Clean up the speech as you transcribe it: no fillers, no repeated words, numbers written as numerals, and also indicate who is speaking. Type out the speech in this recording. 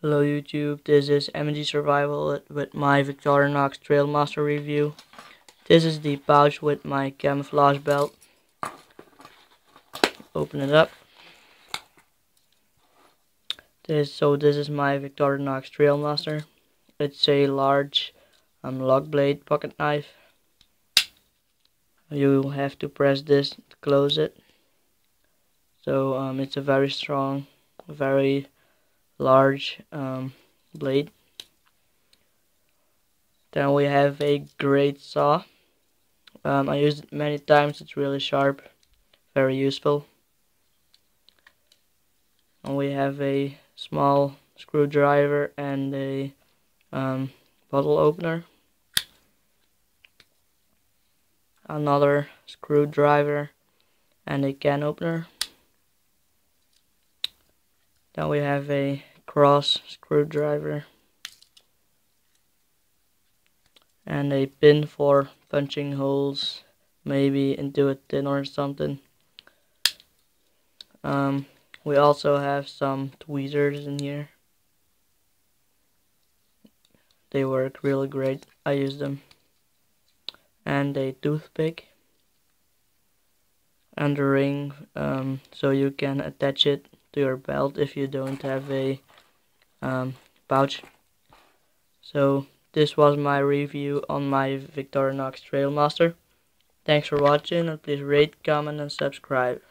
Speaker 1: Hello YouTube, this is MG Survival with my Victorinox Trailmaster review. This is the pouch with my camouflage belt. Open it up. This is my Victorinox Trailmaster. It's a large log blade pocket knife. You have to press this to close it. So it's a very strong, very large blade. Then we have a great saw. I used it many times. It's really sharp, very useful. And we have a small screwdriver and a bottle opener. Another screwdriver and a can opener. Then we have a cross screwdriver and a pin for punching holes, maybe into a tin or something. We also have some tweezers in here. They work really great. I use them. And a toothpick and a ring, so you can attach it to your belt if you don't have a pouch. So this was my review on my Victorinox Trailmaster. Thanks for watching, and please rate, comment and subscribe.